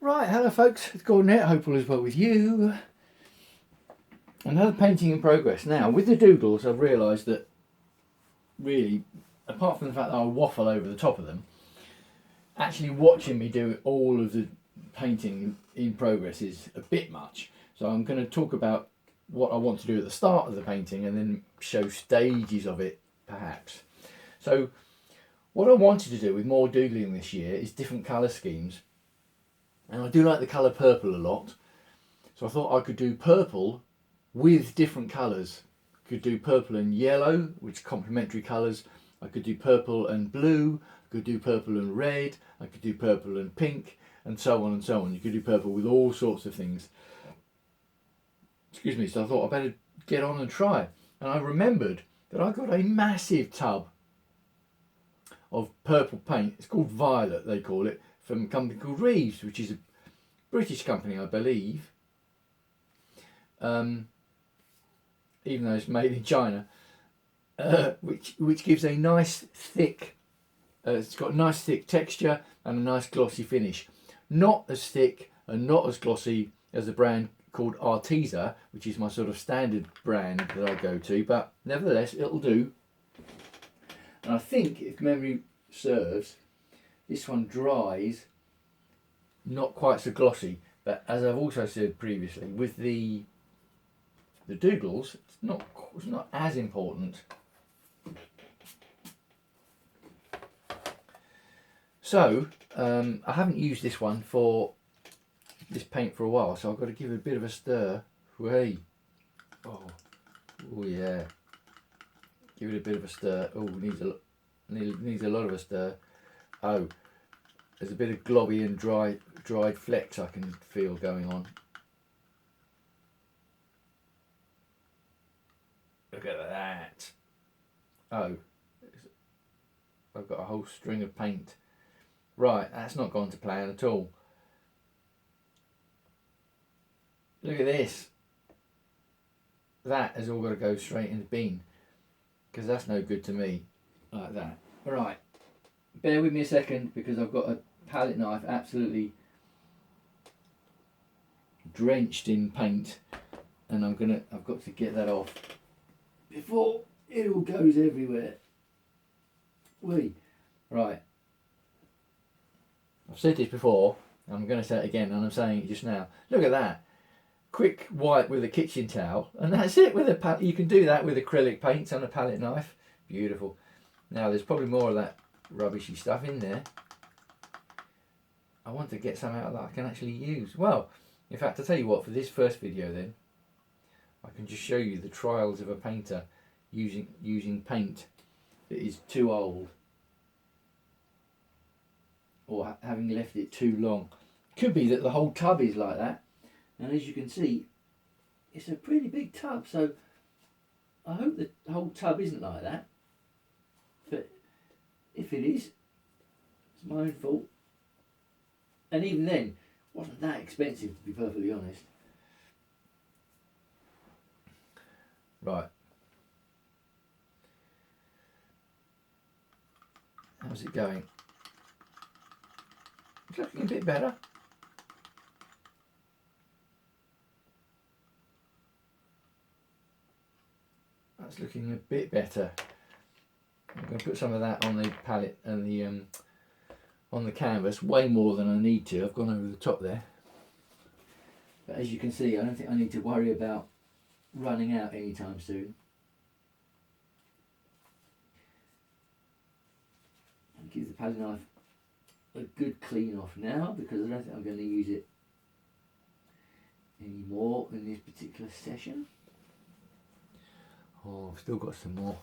Right, hello folks, it's Gordon here, hope all is well with you. Another painting in progress. Now, with the doodles, I've realised that really, apart from the fact that I waffle over the top of them, actually watching me do all of the painting in progress is a bit much. So I'm going to talk about what I want to do at the start of the painting and then show stages of it, perhaps. So, what I wanted to do with more doodling this year is different colour schemes. And I do like the colour purple a lot. So I thought I could do purple with different colours. Could do purple and yellow, which are complementary colours. I could do purple and blue. I could do purple and red. I could do purple and pink, and so on and so on. You could do purple with all sorts of things. Excuse me, so I thought I'd better get on and try. And I remembered that I got a massive tub of purple paint. It's called Violet, they call it, from a company called Reeves, which is a British company, I believe. Even though it's made in China, which gives a nice thick. It's got a nice thick texture and a nice glossy finish. Not as thick and not as glossy as a brand called Arteza, which is my sort of standard brand that I go to, but nevertheless it'll do. And I think, if memory serves, this one dries not quite so glossy, but as I've also said previously, with the doodles, it's not as important. So I haven't used this paint for a while, so I've got to give it a bit of a stir. Hey, oh yeah, give it a bit of a stir. Oh, needs a lot of a stir. Oh, there's a bit of globby and dried flecks I can feel going on. Look at that. Oh, I've got a whole string of paint. Right, that's not gone to plan at all. Look at this. That has all got to go straight in the bin, because that's no good to me, like that. Right, bear with me a second, because I've got a palette knife absolutely drenched in paint, and I've got to get that off before it all goes everywhere. Right. I've said this before, I'm going to say it again, and I'm saying it just now. Look at that. Quick wipe with a kitchen towel, and that's it. With a you can do that with acrylic paints on a palette knife. Beautiful. Now there's probably more of that rubbishy stuff in there. I want to get some out that I can actually use. Well, in fact, I'll tell you what, for this first video then, I can just show you the trials of a painter using paint that is too old, or having left it too long. Could be that the whole tub is like that, and as you can see, it's a pretty big tub, so I hope the whole tub isn't like that, but if it is, it's my own fault. And even then, it wasn't that expensive, to be perfectly honest. Right. How's it going? It's looking a bit better. That's looking a bit better. I'm going to put some of that on the palette and the on the canvas, way more than I need to. I've gone over the top there. But as you can see, I don't think I need to worry about running out anytime soon. I'll give the palette knife a good clean off now, because I don't think I'm going to use it anymore in this particular session. Oh, I've still got some more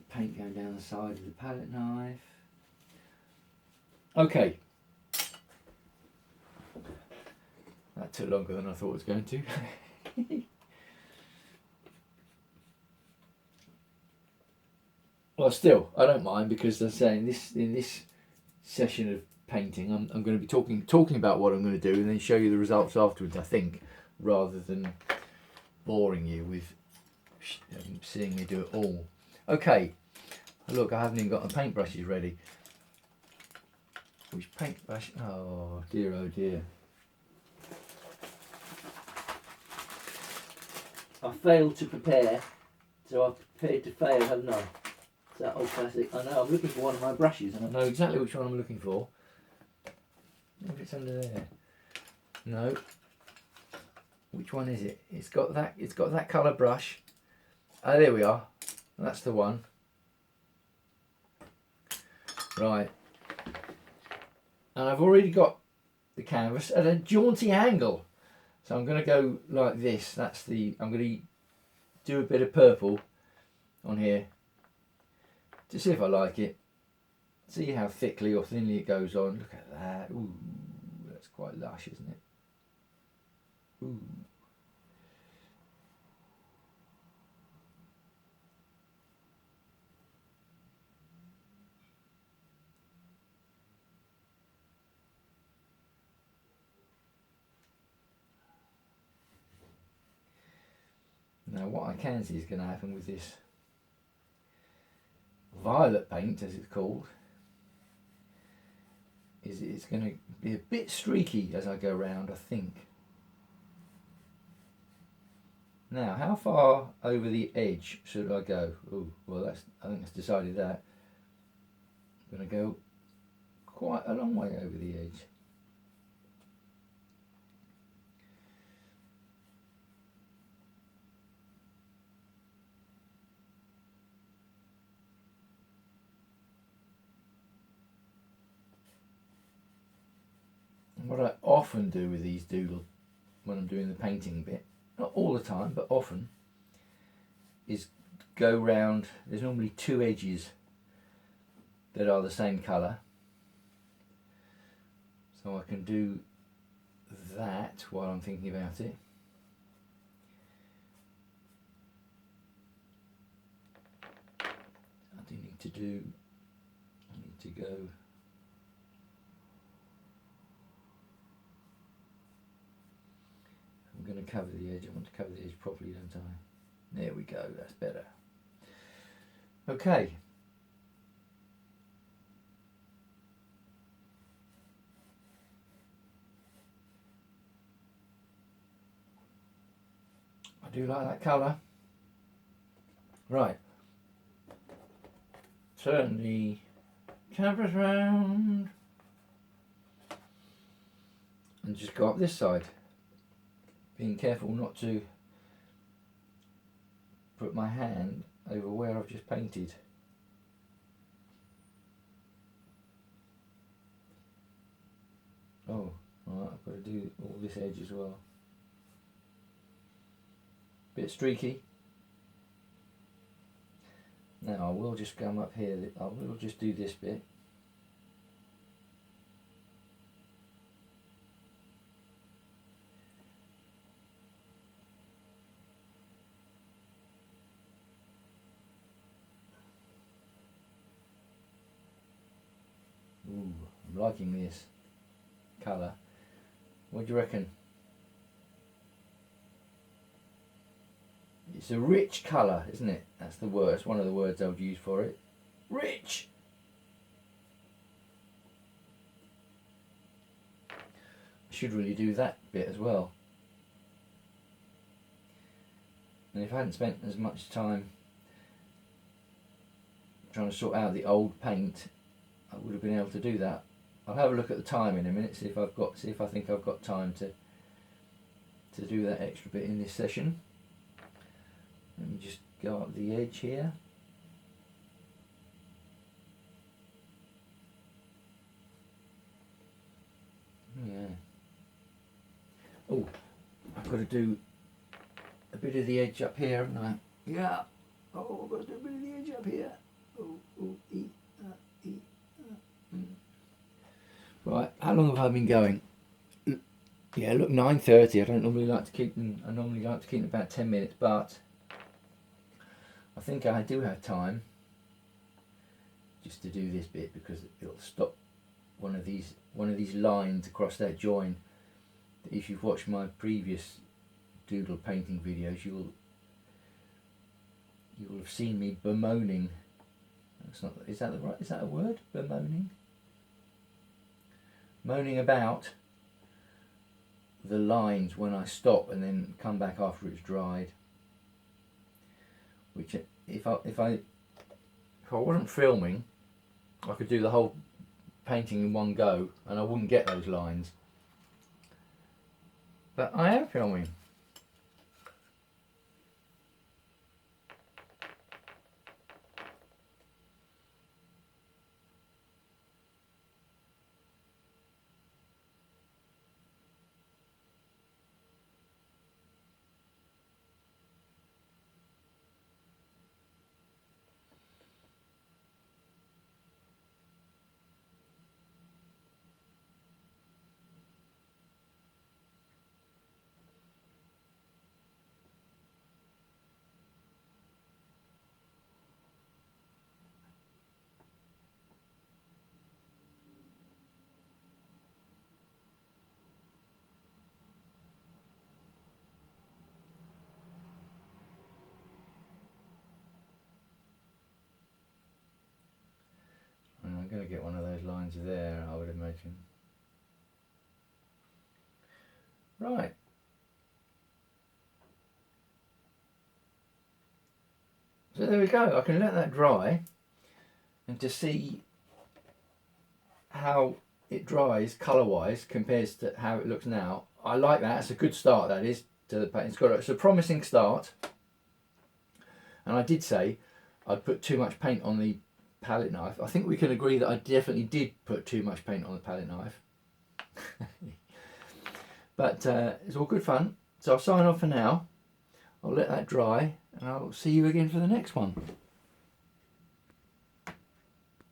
paint going down the side of the palette knife. Okay. That took longer than I thought it was going to. Well, still, I don't mind, because as I say, in this session of painting, I'm going to be talking about what I'm going to do, and then show you the results afterwards, I think, rather than boring you with seeing me do it all. Okay, look, I haven't even got my paintbrushes ready. Which paintbrush? Oh dear, oh dear. I failed to prepare, so I've prepared to fail, haven't I? It's that old classic. I know, I'm looking for one of my brushes and I know exactly which one I'm looking for. If it's under there. No. Which one is it? It's got that colour brush. Oh, there we are. That's the one. Right. And I've already got the canvas at a jaunty angle. So I'm going to go like this. I'm going to do a bit of purple on here to see if I like it. See how thickly or thinly it goes on. Look at that. Ooh, that's quite lush, isn't it? Ooh. Now what I can see is going to happen with this violet paint, as it's called, is it's going to be a bit streaky as I go around, I think. Now, how far over the edge should I go? Oh, well, I think that's decided that. I'm going to go quite a long way over the edge. And what I often do with these doodle, when I'm doing the painting bit, not all the time, but often, is go round. There's normally two edges that are the same colour, so I can do that while I'm thinking about it. I need to go I'm going to cover the edge. I want to cover the edge properly, don't I? There we go, that's better. Okay. I do like that colour. Right. Turn the canvas round and just go up this side, being careful not to put my hand over where I've just painted. Oh, right, I've got to do all this edge as well. Bit streaky. Now I will just come up here, I will just do this bit. Ooh, I'm liking this colour. What do you reckon? It's a rich colour, isn't it? That's the word. It's one of the words I would use for it. Rich! I should really do that bit as well. And if I hadn't spent as much time trying to sort out the old paint, I would have been able to do that. I'll have a look at the time in a minute, see if I think I've got time to do that extra bit in this session. Let me just go up the edge here. Yeah. Oh, I've got to do a bit of the edge up here, haven't I? Yeah. Oh, I've got to do a bit of the edge up here. Oh, Right, how long have I been going? Yeah, look, 9:30. I don't normally like to keep them. I normally like to keep them about 10 minutes, but I think I do have time just to do this bit because it'll stop one of these lines across that join. If you've watched my previous doodle painting videos, you will have seen me bemoaning. That's not. Is that a word? Bemoaning. moaning about the lines when I stop and then come back after it's dried. Which if I wasn't filming, I could do the whole painting in one go and I wouldn't get those lines. But I am filming. I'm going to get one of those lines there, I would imagine. Right. So there we go. I can let that dry, and to see how it dries colour-wise compares to how it looks now. I like that. It's a good start, that is, to the paint. It's a promising start. And I did say I'd put too much paint on the palette knife. I think we can agree that I definitely did put too much paint on the palette knife. But it's all good fun. So I'll sign off for now. I'll let that dry and I'll see you again for the next one.